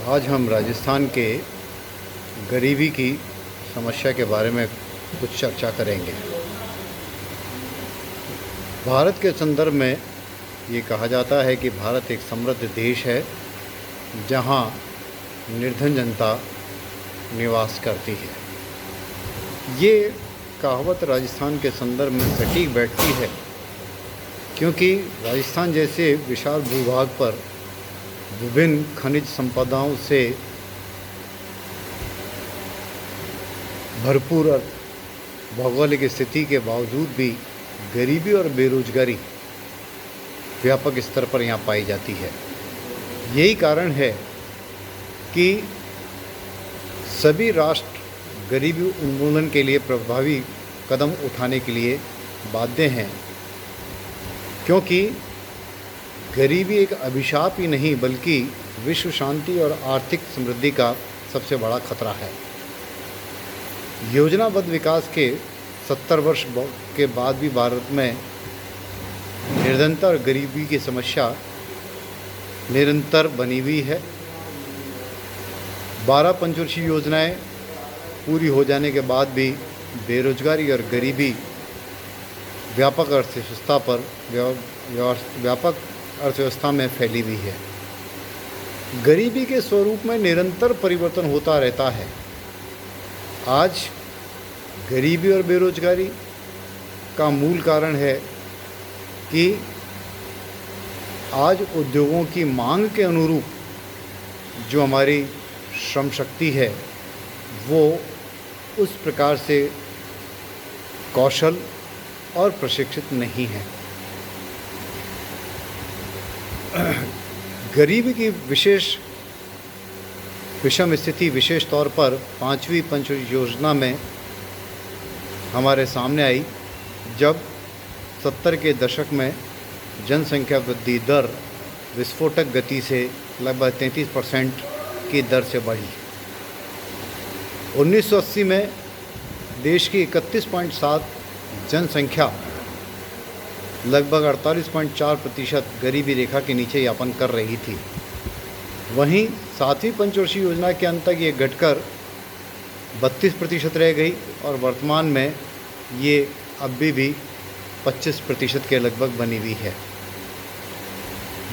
आज हम राजस्थान के गरीबी की समस्या के बारे में कुछ चर्चा करेंगे। भारत के संदर्भ में ये कहा जाता है कि भारत एक समृद्ध देश है जहाँ निर्धन जनता निवास करती है। ये कहावत राजस्थान के संदर्भ में सटीक बैठती है क्योंकि राजस्थान जैसे विशाल भूभाग पर विभिन्न खनिज संपदाओं से भरपूर और भौगोलिक स्थिति के बावजूद भी गरीबी और बेरोजगारी व्यापक स्तर पर यहाँ पाई जाती है। यही कारण है कि सभी राष्ट्र गरीबी उन्मूलन के लिए प्रभावी कदम उठाने के लिए बाध्य हैं, क्योंकि गरीबी एक अभिशाप ही नहीं बल्कि विश्व शांति और आर्थिक समृद्धि का सबसे बड़ा खतरा है। योजनाबद्ध विकास के 70 वर्ष के बाद भी भारत में निर्धनता और गरीबी की समस्या निरंतर बनी हुई है। 12 पंचवर्षीय योजनाएं पूरी हो जाने के बाद भी बेरोजगारी और गरीबी व्यापक अर्थव्यवस्था में फैली हुई है। गरीबी के स्वरूप में निरंतर परिवर्तन होता रहता है। आज गरीबी और बेरोजगारी का मूल कारण है कि आज उद्योगों की मांग के अनुरूप जो हमारी श्रम शक्ति है वो उस प्रकार से कौशल और प्रशिक्षित नहीं है। गरीबी की विषम स्थिति विशेष तौर पर 5वीं पंचवर्षीय योजना में हमारे सामने आई, जब 70 के दशक में जनसंख्या वृद्धि दर विस्फोटक गति से लगभग 33% की दर से बढ़ी। 1980 में देश की 31.7 जनसंख्या लगभग 48.4% गरीबी रेखा के नीचे यापन कर रही थी। वहीं 7वीं पंचवर्षीय योजना के अंत तक ये घटकर 32% रह गई और वर्तमान में ये अभी भी 25% के लगभग बनी हुई है।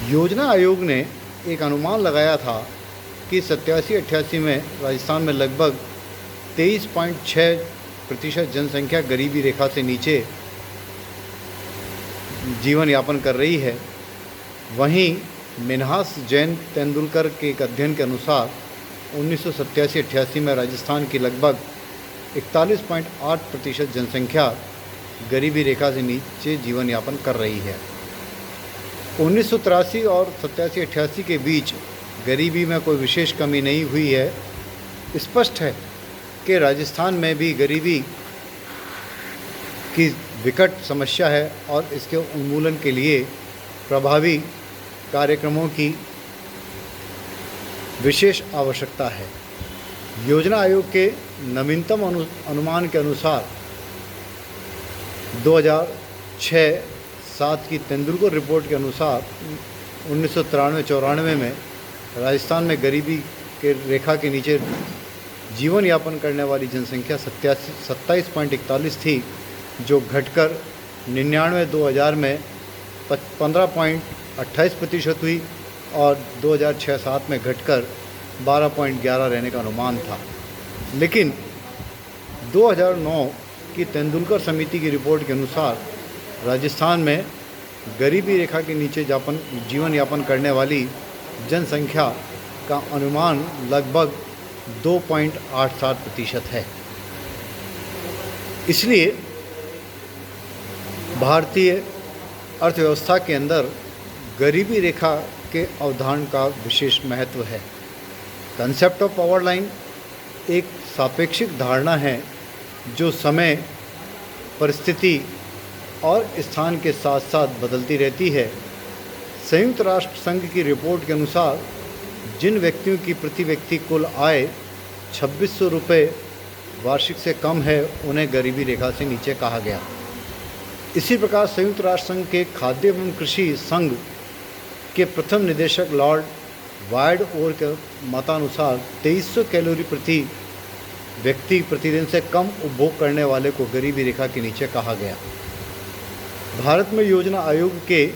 योजना आयोग ने एक अनुमान लगाया था कि 87-88 में राजस्थान में लगभग 23.6% जनसंख्या गरीबी रेखा से नीचे जीवन यापन कर रही है। वहीं मिन्हास जैन तेंदुलकर के एक अध्ययन के अनुसार 1987-88 में राजस्थान की लगभग 41.8% जनसंख्या गरीबी रेखा से नीचे जीवन यापन कर रही है। 1983 और 87-88 के बीच गरीबी में कोई विशेष कमी नहीं हुई है। स्पष्ट है कि राजस्थान में भी गरीबी की विकट समस्या है और इसके उन्मूलन के लिए प्रभावी कार्यक्रमों की विशेष आवश्यकता है। योजना आयोग के नवीनतम अनुमान के अनुसार 2006-07 की तेंदुलकर रिपोर्ट के अनुसार 1993-94 में राजस्थान में गरीबी के रेखा के नीचे जीवन यापन करने वाली जनसंख्या 27.41 थी, जो घटकर 99-2000 में 15.28% हुई और 2006-07 में घटकर 12.11 रहने का अनुमान था। लेकिन 2009 की तेंदुलकर समिति की रिपोर्ट के अनुसार राजस्थान में गरीबी रेखा के नीचे जीवन यापन करने वाली जनसंख्या का अनुमान लगभग 2.87% है। इसलिए भारतीय अर्थव्यवस्था के अंदर गरीबी रेखा के अवधारण का विशेष महत्व है। कंसेप्ट ऑफ पावर लाइन एक सापेक्षिक धारणा है जो समय, परिस्थिति और स्थान के साथ साथ बदलती रहती है। संयुक्त राष्ट्र संघ की रिपोर्ट के अनुसार जिन व्यक्तियों की प्रति व्यक्ति कुल आय 2600 रुपये वार्षिक से कम है उन्हें गरीबी रेखा से नीचे कहा गया। इसी प्रकार संयुक्त राष्ट्र संघ के खाद्य एवं कृषि संघ के प्रथम निदेशक लॉर्ड वाइड ओर के मतानुसार 2300 कैलोरी प्रति व्यक्ति प्रतिदिन से कम उपभोग करने वाले को गरीबी रेखा के नीचे कहा गया। भारत में योजना आयोग के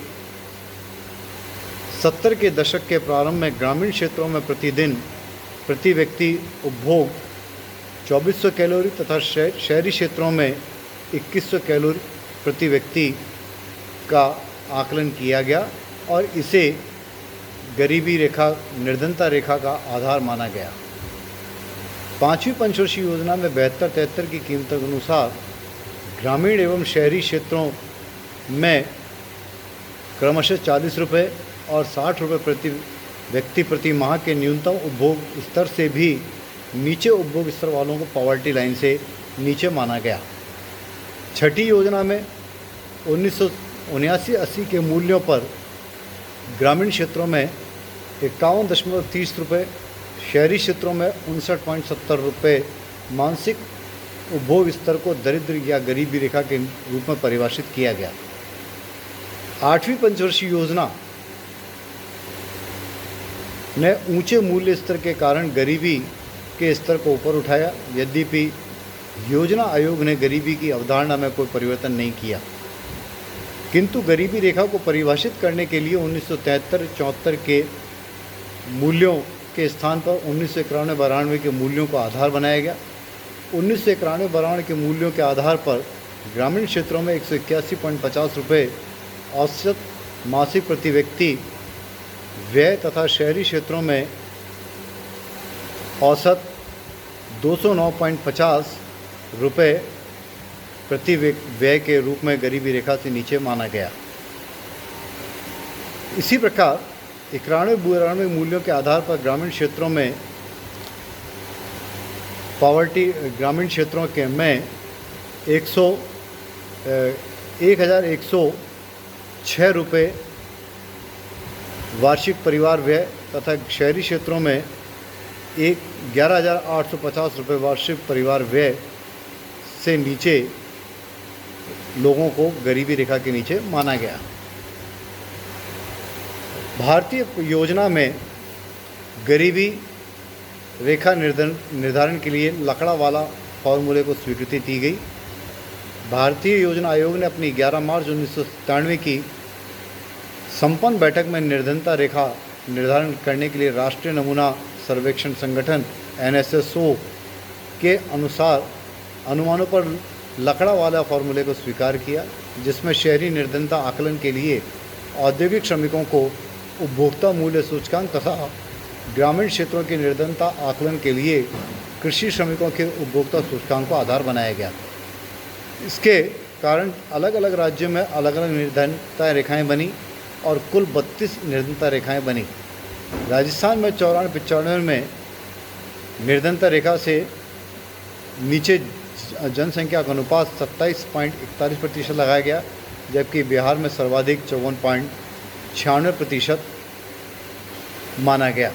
70 के दशक के प्रारंभ में ग्रामीण क्षेत्रों में प्रतिदिन प्रति व्यक्ति उपभोग 2400 कैलोरी तथा शहरी क्षेत्रों में 2100 कैलोरी प्रति व्यक्ति का आकलन किया गया और इसे गरीबी रेखा निर्धनता रेखा का आधार माना गया। पाँचवीं पंचवर्षीय योजना में 72-73 की कीमतों के अनुसार ग्रामीण एवं शहरी क्षेत्रों में क्रमशः 40 रुपये और 60 रुपये प्रति व्यक्ति प्रति माह के न्यूनतम उपभोग स्तर से भी नीचे उपभोग स्तर वालों को पॉवर्टी लाइन से नीचे माना गया। छठी योजना में 1979-80 के मूल्यों पर ग्रामीण क्षेत्रों में 51.30 रुपये, शहरी क्षेत्रों में 59.70 रुपये मानसिक उपभोग स्तर को दरिद्र या गरीबी रेखा के रूप में परिभाषित किया गया। आठवीं पंचवर्षीय योजना ने ऊंचे मूल्य स्तर के कारण गरीबी के स्तर को ऊपर उठाया। यद्यपि योजना आयोग ने गरीबी की अवधारणा में कोई परिवर्तन नहीं किया, किंतु गरीबी रेखा को परिभाषित करने के लिए 1973-74 के मूल्यों के स्थान पर 1991-92 के मूल्यों को आधार बनाया गया। 1991-92 के मूल्यों के आधार पर ग्रामीण क्षेत्रों में 181.50 रुपये औसत मासिक प्रति व्यक्ति व्यय तथा शहरी क्षेत्रों में औसत 209.50 रुपये प्रति व्यय के रूप में गरीबी रेखा से नीचे माना गया। इसी प्रकार 91-92 मूल्यों के आधार पर ग्रामीण क्षेत्रों में ग्रामीण क्षेत्रों के में 1106 रुपये वार्षिक परिवार व्यय तथा शहरी क्षेत्रों में 11,850 रुपये वार्षिक परिवार व्यय से नीचे लोगों को गरीबी रेखा के नीचे माना गया। भारतीय योजना में गरीबी रेखा निर्धारण के लिए लकड़ा वाला फॉर्मूले को स्वीकृति दी गई। भारतीय योजना आयोग ने अपनी 11 मार्च 1997 की संपन्न बैठक में निर्धनता रेखा निर्धारण करने के लिए राष्ट्रीय नमूना सर्वेक्षण संगठन NSSO के अनुसार अनुमानों पर लकड़ा वाला फॉर्मूले को स्वीकार किया, जिसमें शहरी निर्धनता आकलन के लिए औद्योगिक श्रमिकों को उपभोक्ता मूल्य सूचकांक तथा ग्रामीण क्षेत्रों की निर्धनता आकलन के लिए कृषि श्रमिकों के उपभोक्ता सूचकांक को आधार बनाया गया। इसके कारण अलग अलग राज्यों में अलग अलग निर्धनता रेखाएं बनी और कुल 32 निर्धनता रेखाएं बनी। राजस्थान में 94-95 में निर्धनता रेखा से नीचे जनसंख्या का अनुपात 27.41% लगाया गया, जबकि बिहार में सर्वाधिक 54.96% माना गया।